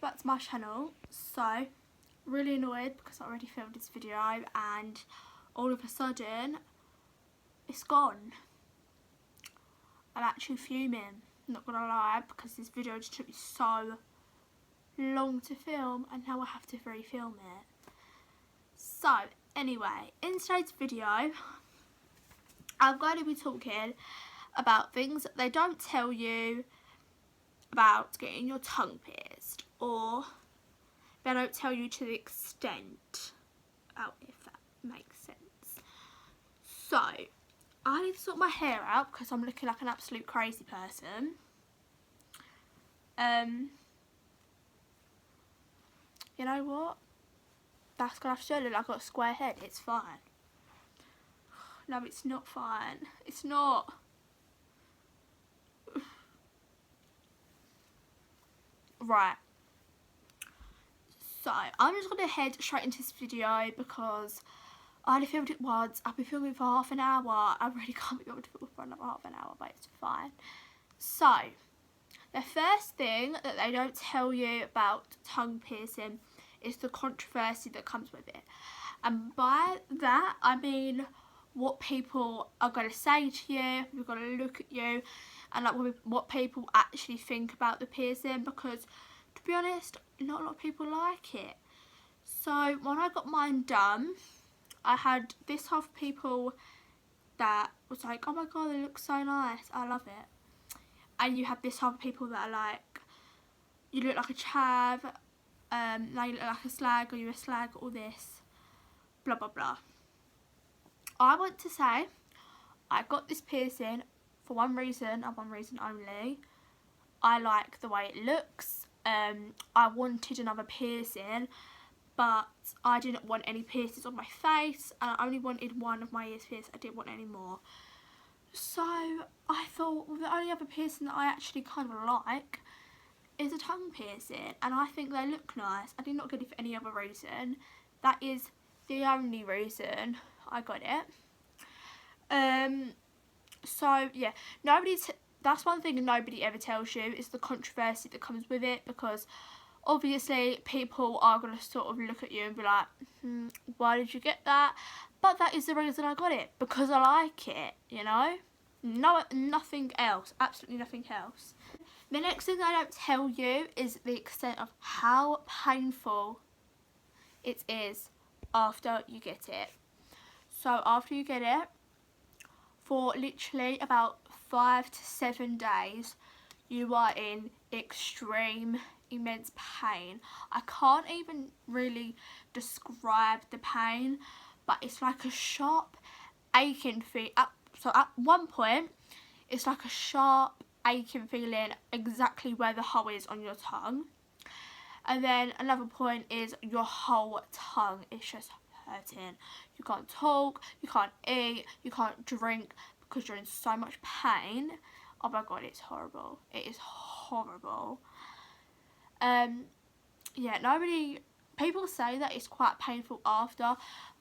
back to my channel. So, really annoyed because I already filmed this video and all of a sudden it's gone. I'm actually fuming, not gonna lie, because this video just took me so long to film and now I have to re-film it. So, anyway, in today's video I'm going to be talking about things that they don't tell you about getting your tongue pierced, or they don't tell you to the extent, if that makes sense. So, I need to sort my hair out because I'm looking like an absolute crazy person. You know what? That's gonna have to look like I've got a square head. It's fine. No, it's not fine. It's not. Right. So, I'm just going to head straight into this video because I only filmed it once. I've been filming for half an hour. I really can't be able to film for another half an hour, but it's fine. So, the first thing that they don't tell you about tongue piercing is the controversy that comes with it. And by that, I mean what people are going to say to you, we're going to look at you, and like what people actually think about the piercing, because to be honest, not a lot of people like it. So when I got mine done, I had this half of people that was like, oh my god, they look so nice, I love it. And you have this half of people that are like, you look like a chav, now you look like a slag, or you're a slag, all this, blah blah blah. I want to say, I got this piercing for one reason and one reason only. I like the way it looks. I wanted another piercing, but I didn't want any piercings on my face, and I only wanted one of my ears pierced. I didn't want any more. So I thought, well, the only other piercing that I actually kind of like is a tongue piercing, and I think they look nice. I did not get it for any other reason. That is the only reason I got it. So yeah, that's one thing nobody ever tells you, is the controversy that comes with it, because obviously people are going to sort of look at you and be like, why did you get that? But that is the reason I got it, because I like it, you know? No, nothing else, absolutely nothing else. The next thing I don't tell you is the extent of how painful it is after you get it. So after you get it, for literally about 5 to 7 days, you are in extreme, immense pain. I can't even really describe the pain, but it's like a sharp aching feeling. So at one point, it's like a sharp aching feeling exactly where the hole is on your tongue. And then another point is your whole tongue is just hurting. You can't talk, you can't eat, you can't drink because you're in so much pain. Oh my god, it's horrible. It is horrible. Yeah, people say that it's quite painful after,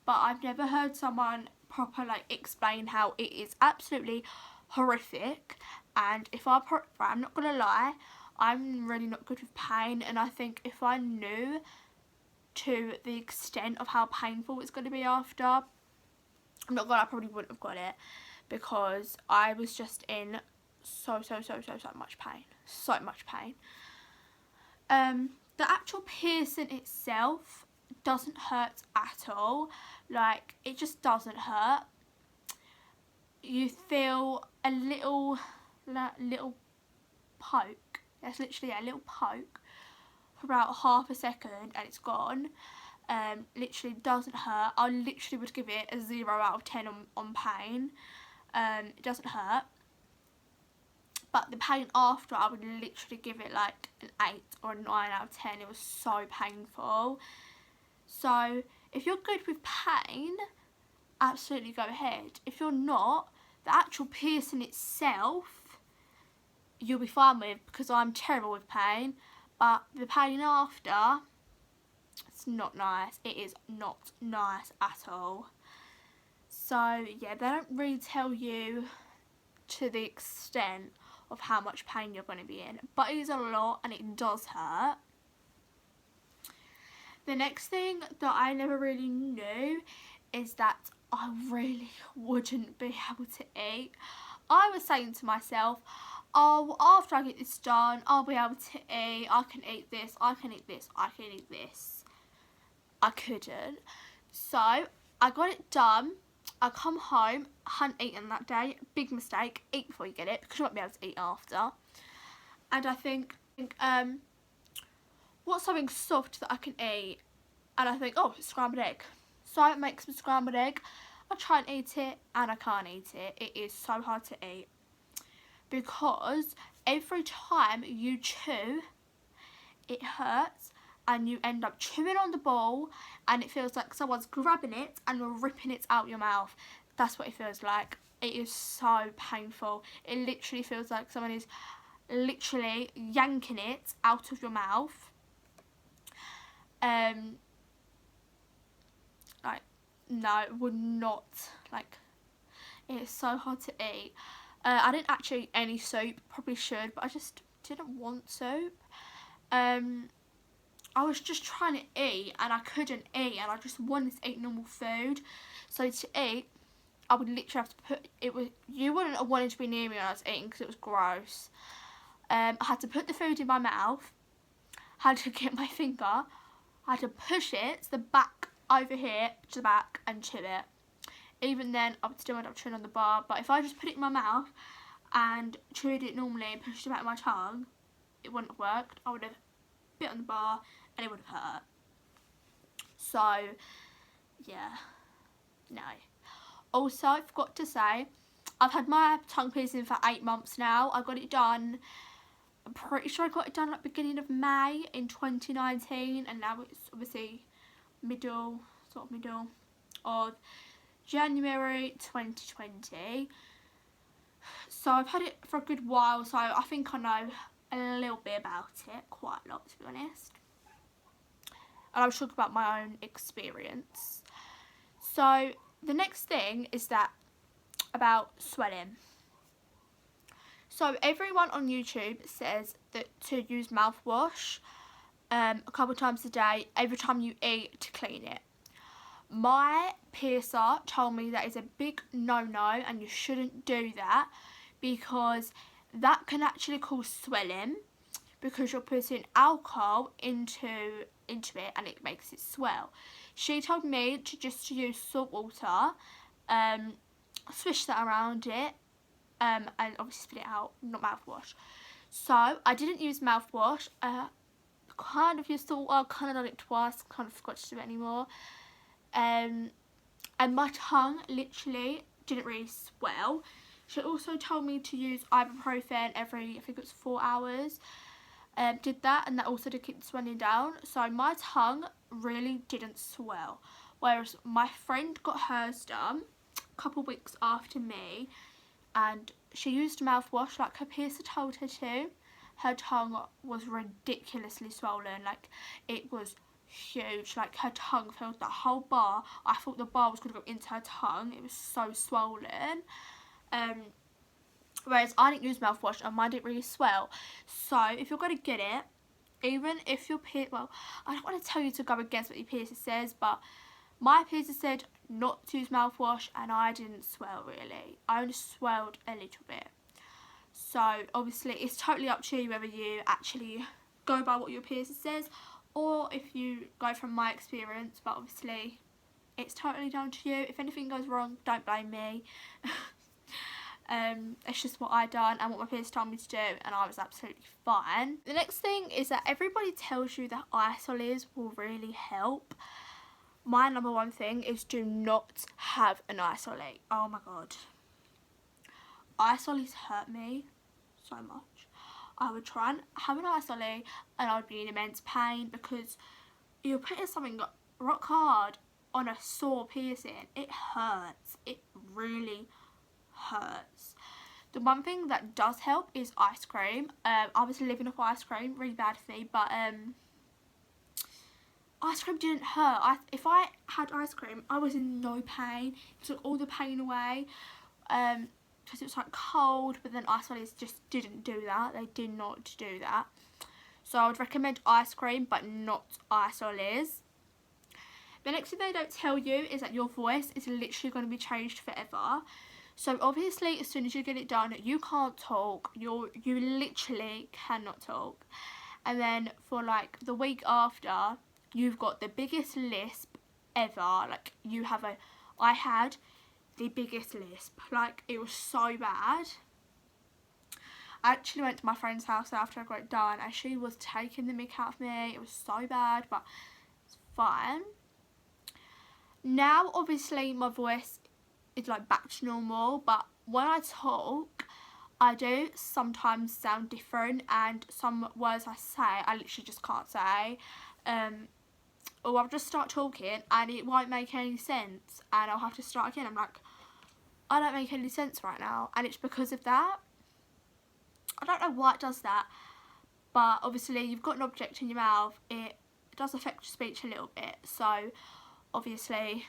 but I've never heard someone proper like explain how it is absolutely horrific. And I'm not gonna lie, I'm really not good with pain, and I think if I knew to the extent of how painful it's going to be after, I'm not gonna, I probably wouldn't have got it, because I was just in so much pain. So much pain. The actual piercing itself doesn't hurt at all. Like, it just doesn't hurt. You feel a little poke. It's literally a little poke for about half a second and it's gone. Literally doesn't hurt. I literally would give it a 0 out of 10 on pain. It doesn't hurt. But the pain after, I would literally give it like an 8 or a 9 out of 10. It was so painful. So if you're good with pain, absolutely go ahead. If you're not, the actual piercing itself, you'll be fine with, because I'm terrible with pain. But the pain after, it's not nice. It is not nice at all. So yeah, they don't really tell you to the extent of how much pain you're going to be in, but it is a lot and it does hurt. The next thing that I never really knew is that I really wouldn't be able to eat. I was saying to myself, oh, after I get this done, I'll be able to eat. I can eat this, I can eat this, I can eat this. I couldn't. So I got it done. I come home, hadn't eaten that day. Big mistake. Eat before you get it, because you won't be able to eat after. And I think what's something soft that I can eat? And I think, oh, scrambled egg. So I make some scrambled egg. I try and eat it, and I can't eat it. It is so hard to eat, because every time you chew, it hurts, and you end up chewing on the ball, and it feels like someone's grabbing it and ripping it out your mouth. That's what it feels like. It is so painful. It literally feels like someone is literally yanking it out of your mouth. Like, no, it would not, like, it is so hard to eat. I didn't actually eat any soup, probably should, but I just didn't want soup. I was just trying to eat, and I couldn't eat, and I just wanted to eat normal food. So to eat, I would literally have to put, you wouldn't have wanted to be near me when I was eating, because it was gross. I had to put the food in my mouth, had to get my finger, I had to push it to the back over here, to the back, and chew it. Even then, I would still end up chewing on the bar, but if I just put it in my mouth and chewed it normally and pushed it back in my tongue, it wouldn't have worked. I would have bit on the bar and it would have hurt. So, yeah, no. Also, I forgot to say, I've had my tongue piercing for 8 months now. I got it done, I'm pretty sure I got it done at the beginning of May in 2019, and now it's obviously middle of January 2020. So I've had it for a good while, so I think I know a little bit about it, quite a lot to be honest. And I'll talk about my own experience. So the next thing is that about swelling. So everyone on YouTube says that to use mouthwash a couple times a day, every time you eat, to clean it. My piercer told me that is a big no-no, and you shouldn't do that, because that can actually cause swelling, because you're putting alcohol into it and it makes it swell. She told me to just use salt water, swish that around it, and obviously spit it out, not mouthwash. So I didn't use mouthwash. Kind of used salt water, kind of done it twice, kind of forgot to do it anymore. And my tongue literally didn't really swell. She also told me to use ibuprofen every, I think it was 4 hours. Did that, and that also did keep the swelling down. So my tongue really didn't swell. Whereas my friend got hers done a couple of weeks after me, and she used mouthwash like her piercer told her to. Her tongue was ridiculously swollen, like it was huge, like her tongue filled that whole bar. I thought the bar was going to go into her tongue, it was so swollen. Whereas I didn't use mouthwash and mine didn't really swell. So if you're going to get it, even if your piercer, well, I don't want to tell you to go against what your piercer says, but my piercer said not to use mouthwash, and I didn't swell really. I only swelled a little bit. So obviously it's totally up to you whether you actually go by what your piercer says, or if you go from my experience, but obviously it's totally down to you. If anything goes wrong, don't blame me. It's just what I done and what my peers told me to do, and I was absolutely fine. The next thing is that everybody tells you that isoles will really help. My number one thing is do not have an isole. Oh my god. Isoles hurt me so much. I would try and have an isole and I would be in immense pain, because you're putting something rock hard on a sore piercing. It hurts. It really hurts. The one thing that does help is ice cream. I was living off ice cream, really bad for me, but ice cream didn't hurt. If I had ice cream, I was in no pain. It took all the pain away, because it was like cold, but then isoles just didn't do that. They did not do that. So I would recommend ice cream, but not isoles. The next thing they don't tell you is that your voice is literally going to be changed forever. So obviously as soon as you get it done, you can't talk. You literally cannot talk. And then for like the week after, you've got the biggest lisp ever. Like I had the biggest lisp. Like it was so bad. I actually went to my friend's house after I got it done and she was taking the mick out of me. It was so bad, but it's fine. Now obviously my voice is like back to normal, but when I talk I do sometimes sound different, and some words I say I literally just can't say, or I'll just start talking and it won't make any sense and I'll have to start again. I'm like, I don't make any sense right now, and it's because of that. I don't know why it does that, but obviously you've got an object in your mouth, it does affect your speech a little bit. So obviously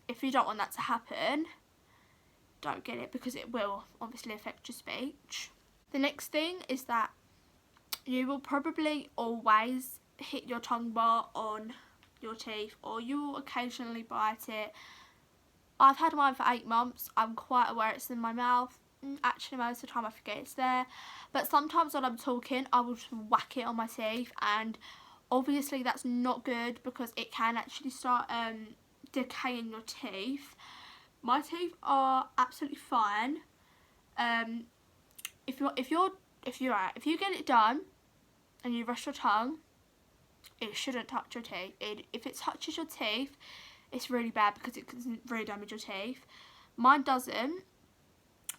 if you don't want that to happen, don't get it, because it will obviously affect your speech. The next thing is that you will probably always hit your tongue bar on your teeth, or you will occasionally bite it. I've had mine for 8 months. I'm quite aware it's in my mouth. Actually most of the time I forget it's there, but sometimes when I'm talking I will just whack it on my teeth, and obviously that's not good because it can actually start decaying your teeth. My teeth are absolutely fine. If you get it done and you brush your tongue, it shouldn't touch your teeth. If it touches your teeth, it's really bad because it can really damage your teeth. Mine doesn't,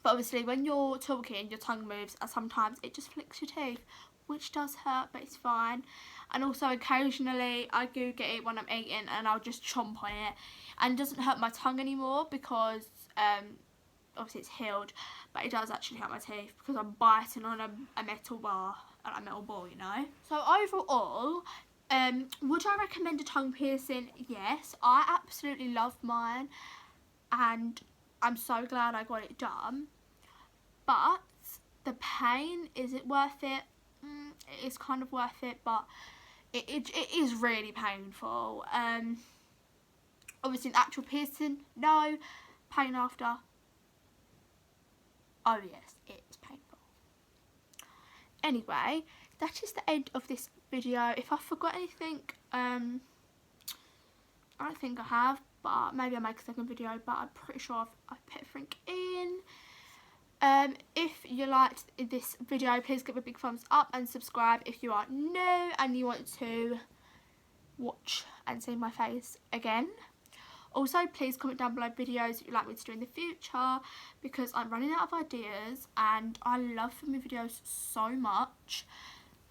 but obviously when you're talking your tongue moves and sometimes it just flicks your teeth, which does hurt, but it's fine. And also occasionally I do get it when I'm eating and I'll just chomp on it, and it doesn't hurt my tongue anymore because obviously it's healed, but it does actually hurt my teeth because I'm biting on a metal bar, a metal ball, you know. So overall, would I recommend a tongue piercing? Yes, I absolutely love mine and I'm so glad I got it done. But the pain, is it worth it? It is kind of worth it, but it is really painful. Obviously the actual piercing, no. Pain after, oh yes, it's painful. Anyway, that is the end of this video. If I forgot anything, I don't think I have, but maybe I'll make a second video, but I'm pretty sure I've put everything in. If you liked this video, please give it a big thumbs up and subscribe if you are new and you want to watch and see my face again. Also, please comment down below videos that you'd like me to do in the future, because I'm running out of ideas and I love filming videos so much.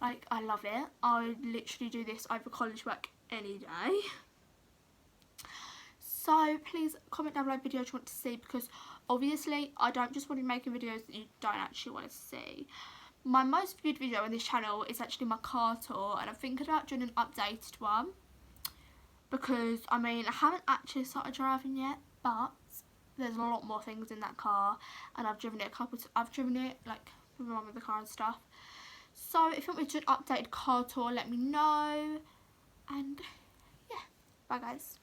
Like, I love it. I literally do this over college work any day. So please comment down below videos you want to see, because obviously I don't just want to be making videos that you don't actually want to see. My most viewed video on this channel is actually my car tour, and I'm thinking about doing an updated one, because I mean I haven't actually started driving yet, but there's a lot more things in that car and I've driven it I've driven it like with my mum in the car and stuff. So if you want me to do an updated car tour, let me know, and yeah, bye guys.